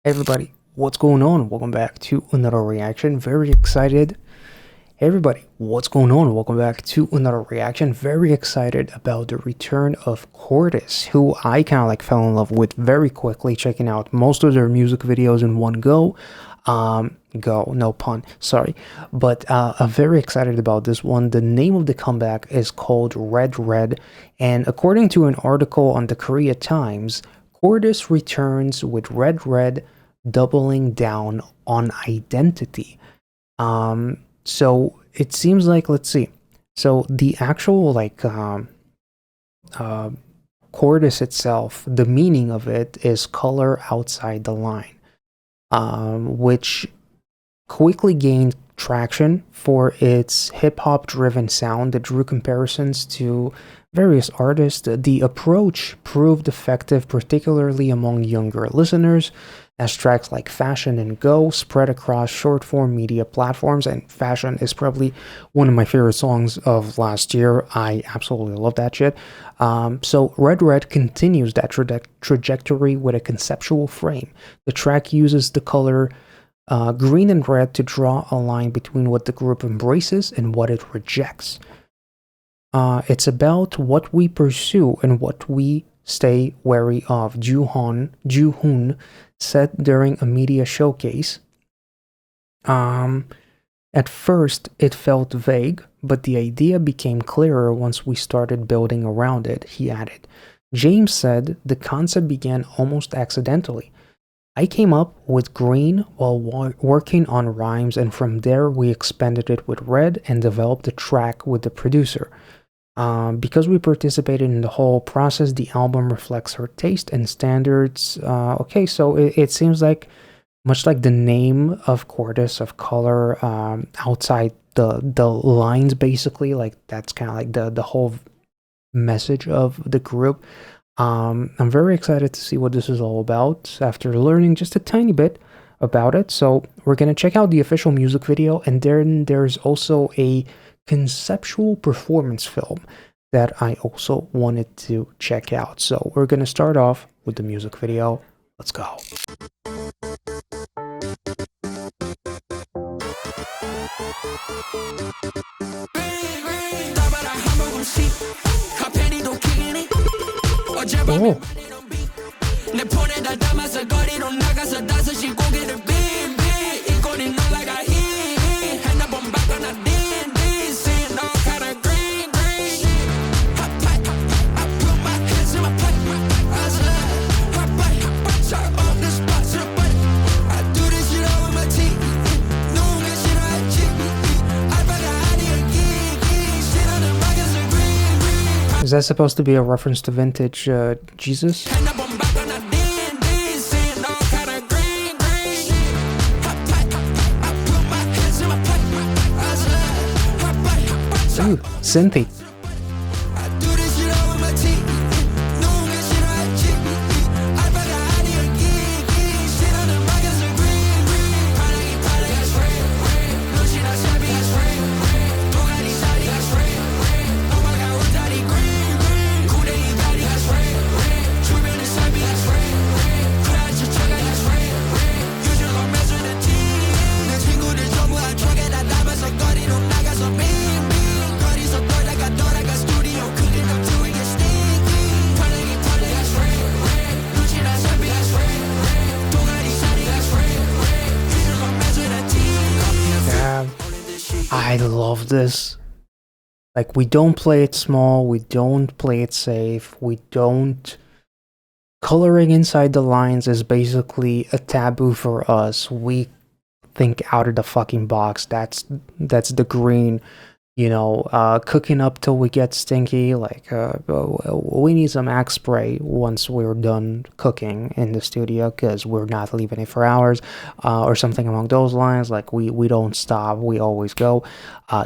Hey everybody, what's going on? Welcome back to another reaction. Very excited. Hey everybody, what's going on? Welcome back to another reaction. Very excited about the return of CORTIS, who I kind of like fell in love with very quickly, checking out most of their music videos in one go. No pun, sorry. But I'm very excited about this one. The name of the comeback is called REDRED, and according to an article on the Korea Times, CORTIS returns with REDRED, doubling down on identity. So it seems like, let's see. So the actual CORTIS itself, the meaning of it is color outside the line, which quickly gained traction for its hip-hop driven sound that drew comparisons to various artists. The approach proved effective, particularly among younger listeners, as tracks like Fashion and Go spread across short-form media platforms, and Fashion is probably one of my favorite songs of last year. I absolutely love that shit. So REDRED continues that trajectory with a conceptual frame. The track uses the color green and red to draw a line between what the group embraces and what it rejects. It's about what we pursue and what we stay wary of, Ju-hoon said during a media showcase. At first, it felt vague, but the idea became clearer once we started building around it, he added. James said the concept began almost accidentally. I came up with green while working on rhymes, and from there we expanded it with red and developed the track with the producer. Because we participated in the whole process, the album reflects her taste and standards. Okay, so it seems like, much like the name of CORTIS, of color outside the lines, basically, like that's kind of like the whole message of the group. I'm very excited to see what this is all about after learning just a tiny bit about it. So we're gonna check out the official music video, and then there's also a conceptual performance film that I also wanted to check out. So we're gonna start off with the music video. Let's go. Oh. Is that supposed to be a reference to vintage Jesus? Ooh, synthy. I love this. Like, we don't play it small, we don't play it safe, we don't... Coloring inside the lines is basically a taboo for us. We think out of the fucking box. That's the green, you know, cooking up till we get stinky. Like, we need some Axe spray once we're done cooking in the studio, because we're not leaving it for hours, or something along those lines. Like, we don't stop, we always go.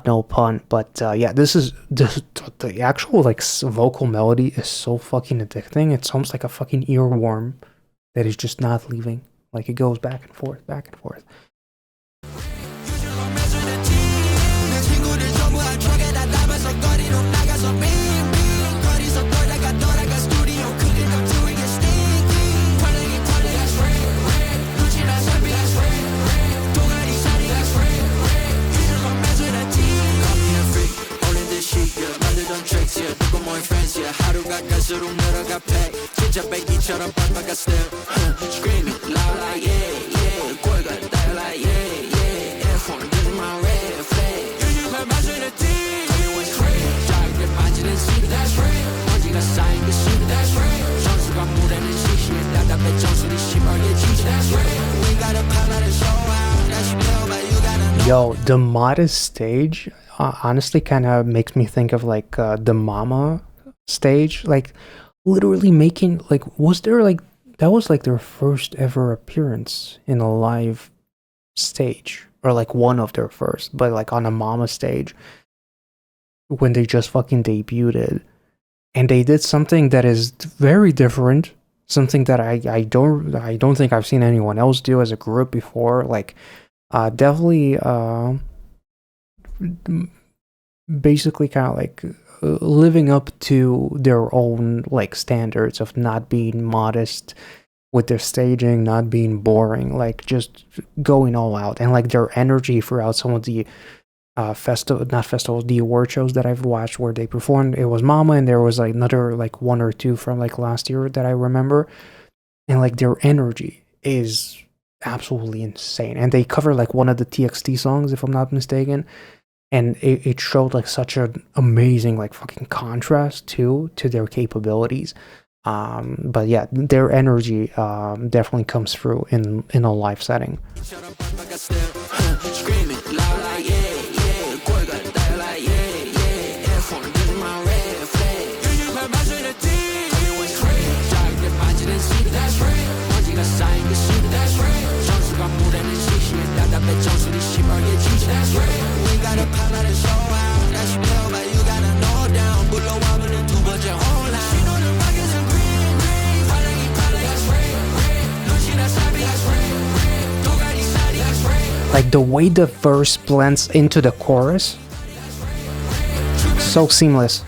No pun. But yeah, this is the actual like vocal melody is so fucking addicting. It's almost like a fucking earworm that is just not leaving. Like, it goes back and forth, back and forth. Yo, the modest stage honestly kind of makes me think of like the Mama stage, like literally making like was there like that was like their first ever appearance in a live stage, or like one of their first, but like on a Mama stage when they just fucking debuted, and they did something that is very different, something that I don't think I've seen anyone else do as a group before, like definitely basically kind of like living up to their own like standards of not being modest with their staging, not being boring, like just going all out, and like their energy throughout some of the the award shows that I've watched where they performed. It was Mama, and there was like another like one or two from like last year that I remember, and like their energy is absolutely insane. And they cover like one of the TXT songs, if I'm not mistaken, and it showed like such an amazing like fucking contrast to their capabilities. But yeah, their energy definitely comes through in a live setting. Like the way the verse blends into the chorus, so seamless.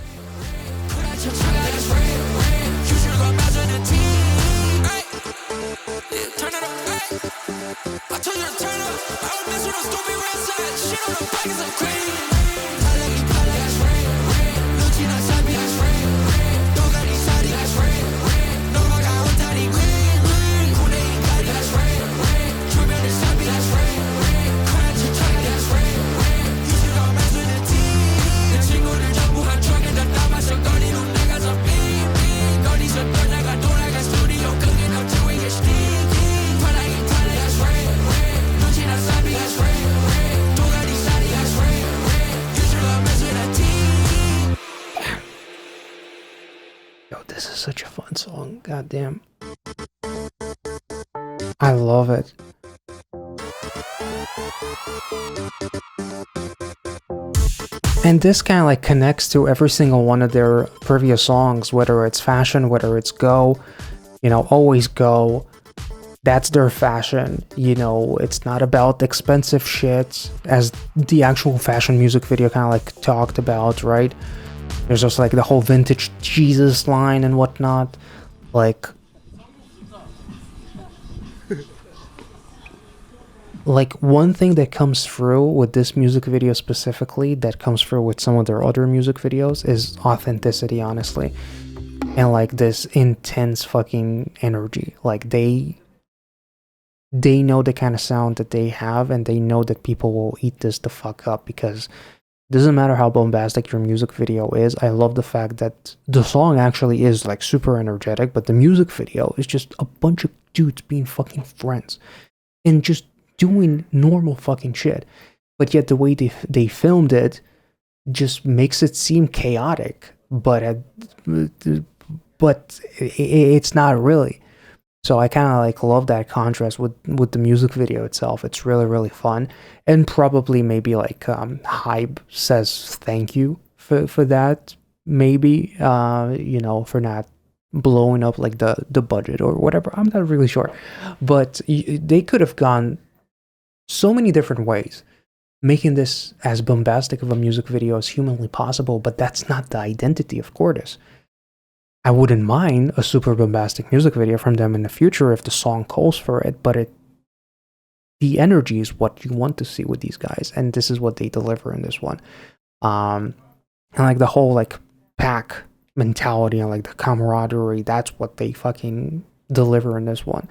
Yo, this is such a fun song. God damn. I love it. And this kind of like connects to every single one of their previous songs, whether it's Fashion, whether it's Go, you know, always go. That's their fashion, you know, it's not about expensive shit, as the actual fashion music video kind of like talked about, right? There's just like the whole vintage Jesus line and whatnot. Like one thing that comes through with this music video specifically, that comes through with some of their other music videos, is authenticity, honestly. And like this intense fucking energy. Like they know the kind of sound that they have, and they know that people will eat this the fuck up, because it doesn't matter how bombastic your music video is. I love the fact that the song actually is like super energetic, but the music video is just a bunch of dudes being fucking friends and just doing normal fucking shit. But yet the way they filmed it just makes it seem chaotic, but it's not really. So I kind of like love that contrast with the music video itself. It's really, really fun. And probably maybe like Hype says thank you for that, maybe, you know, for not blowing up like the budget or whatever. I'm not really sure. But they could have gone so many different ways, making this as bombastic of a music video as humanly possible, but that's not the identity of CORTIS. I wouldn't mind a super bombastic music video from them in the future if the song calls for it, but the energy is what you want to see with these guys, and this is what they deliver in this one. And like the whole like pack mentality and like the camaraderie. That's what they fucking deliver in this one.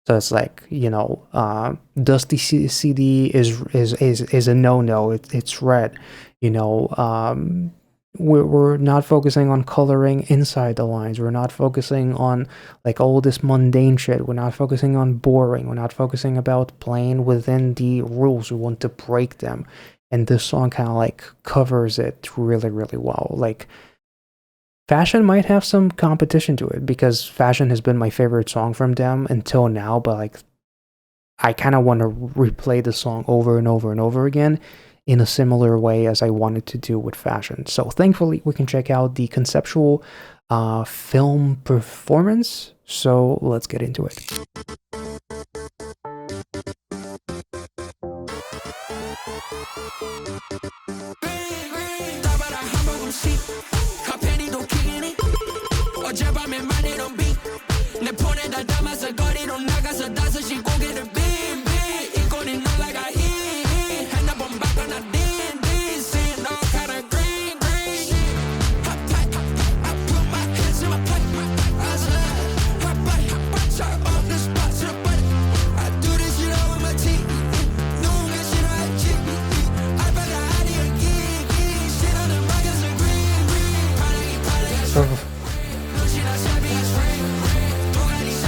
So it's like, you know, Dusty CD is a no. It's red. You know, we're not focusing on coloring inside the lines. We're not focusing on like all this mundane shit. We're not focusing on boring. We're not focusing about playing within the rules. We want to break them. And this song kind of like covers it really, really well. Like, Fashion might have some competition to it because Fashion has been my favorite song from them until now, but like I kind of want to replay the song over and over and over again in a similar way as I wanted to do with Fashion. So thankfully we can check out the Conceptual film performance. So let's get into it.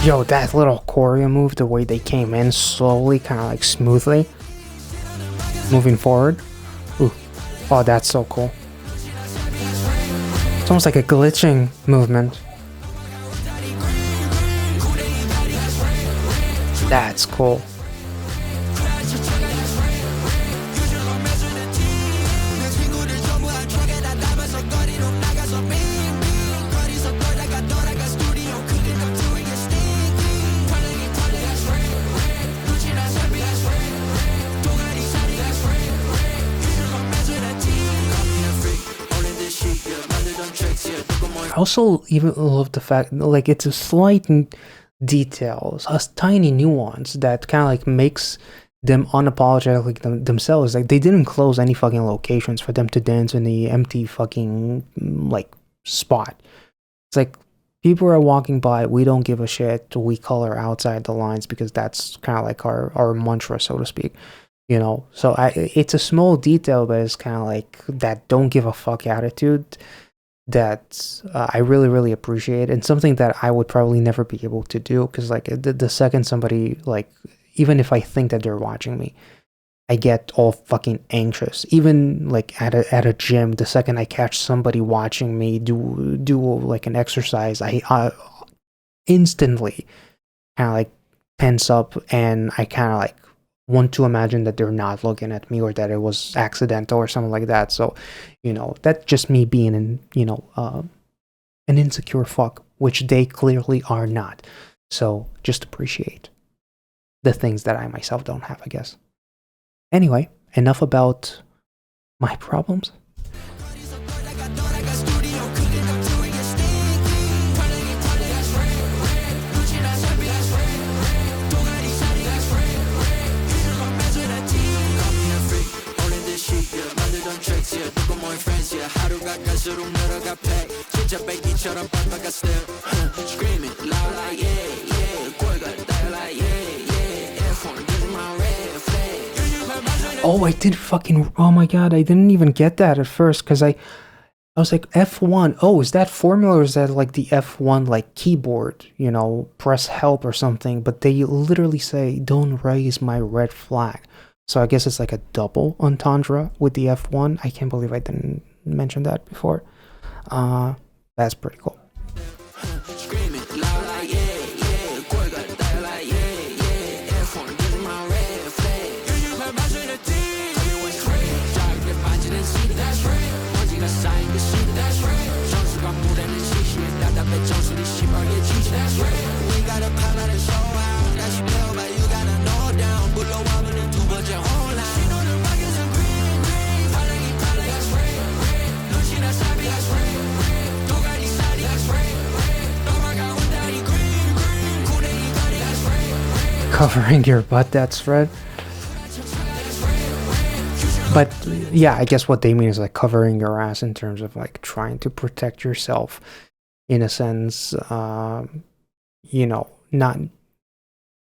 Yo, that little choreo move, the way they came in slowly, kind of like smoothly, moving forward. Ooh, oh, that's so cool. It's almost like a glitching movement. That's cool. I also even love the fact, like, it's a slight detail, a tiny nuance that kind of like makes them unapologetic themselves. Like, they didn't close any fucking locations for them to dance in the empty fucking like spot. It's like people are walking by, we don't give a shit, we color outside the lines because that's kind of like our mantra, so to speak. You know, so it's a small detail, but it's kind of like that don't give a fuck attitude that I really, really appreciate, and something that I would probably never be able to do, because like the second somebody, like, even if I think that they're watching me, I get all fucking anxious. Even like at a gym, the second I catch somebody watching me do like an exercise, I instantly kind of like tense up, and I kind of like want to imagine that they're not looking at me or that it was accidental or something like that. So, you know, that's just me being an insecure fuck, which they clearly are not. So just appreciate the things that I myself don't have, I guess. Anyway, enough about my problems. Oh, I did fucking, oh my god, I didn't even get that at first, because I was like, F1, oh, is that formula, or is that like the F1 like keyboard, you know, press help or something? But they literally say, don't raise my red flag. So I guess it's like a double entendre with the F1. I can't believe I didn't mention that before. That's pretty cool. Covering your butt, that's Fred. But yeah, I guess what they mean is like covering your ass in terms of like trying to protect yourself in a sense, you know, not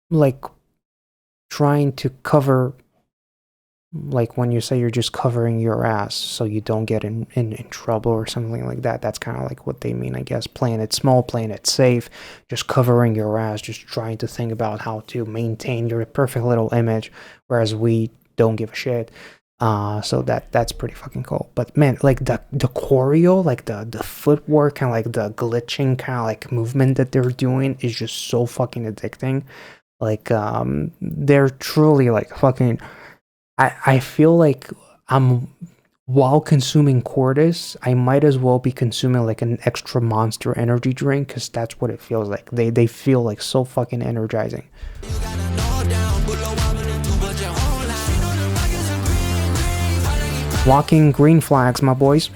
like trying to cover, like when you say you're just covering your ass so you don't get in trouble or something like that. That's kind of like what they mean, I guess. Playing it small, playing it safe, just covering your ass, just trying to think about how to maintain your perfect little image, whereas we don't give a shit. So that's pretty fucking cool. But man, like the choreo, like the footwork and like the glitching kind of like movement that they're doing is just so fucking addicting. Like they're truly like fucking, I feel like while consuming CORTIS, I might as well be consuming like an extra Monster energy drink, because that's what it feels like. They feel like so fucking energizing. Walking green flags, my boys.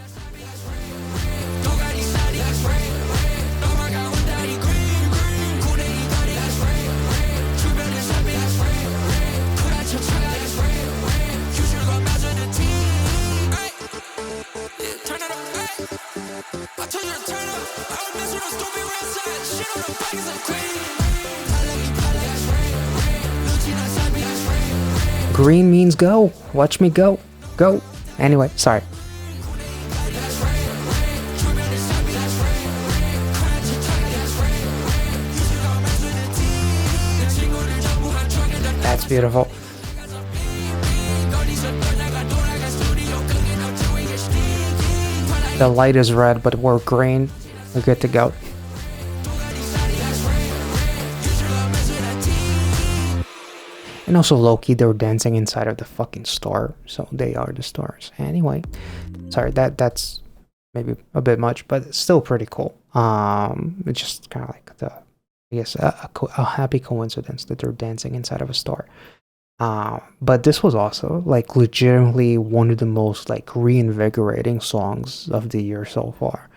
Green means go. Watch me go. Go. Anyway, sorry. That's beautiful. The light is red, but we're green. We're good to go. And also Loki, they're dancing inside of the fucking star, so they are the stars. Anyway, sorry, that's maybe a bit much, but it's still pretty cool. It's just kind of like I guess a happy coincidence that they're dancing inside of a star. But this was also like legitimately one of the most like reinvigorating songs of the year so far.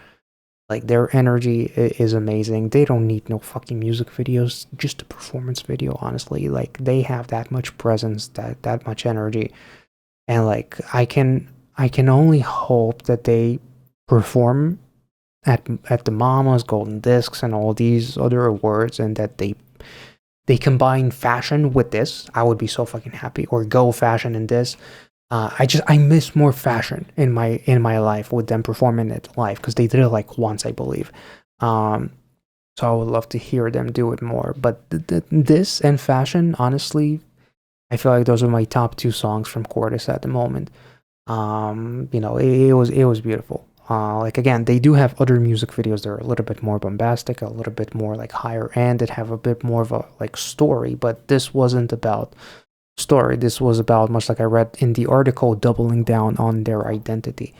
Like their energy is amazing. They don't need no fucking music videos, just a performance video, honestly. Like they have that much presence, that much energy. And like I can only hope that they perform at the Mamas, Golden Discs, and all these other awards, and that they combine fashion with this. I would be so fucking happy. Or go fashion in this. I miss more fashion in my life with them performing it live, because they did it like once, I believe. So I would love to hear them do it more. But this and fashion, honestly, I feel like those are my top two songs from CORTIS at the moment. You know, it was beautiful. Like again, they do have other music videos that are a little bit more bombastic, a little bit more like higher end, that have a bit more of a like story. But this wasn't about story. This was about, much like I read in the article, doubling down on their identity.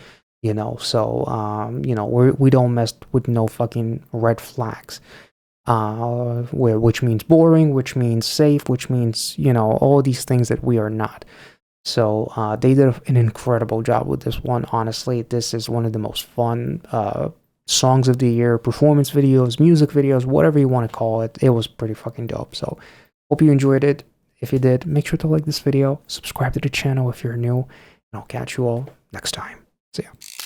You know, so you know, we don't mess with no fucking red flags. Which means boring, which means safe, which means, you know, all these things that we are not. So they did an incredible job with this one. Honestly, this is one of the most fun songs of the year, performance videos, music videos, whatever you want to call it. It was pretty fucking dope. So hope you enjoyed it. If you did, make sure to like this video, subscribe to the channel if you're new, and I'll catch you all next time. See ya.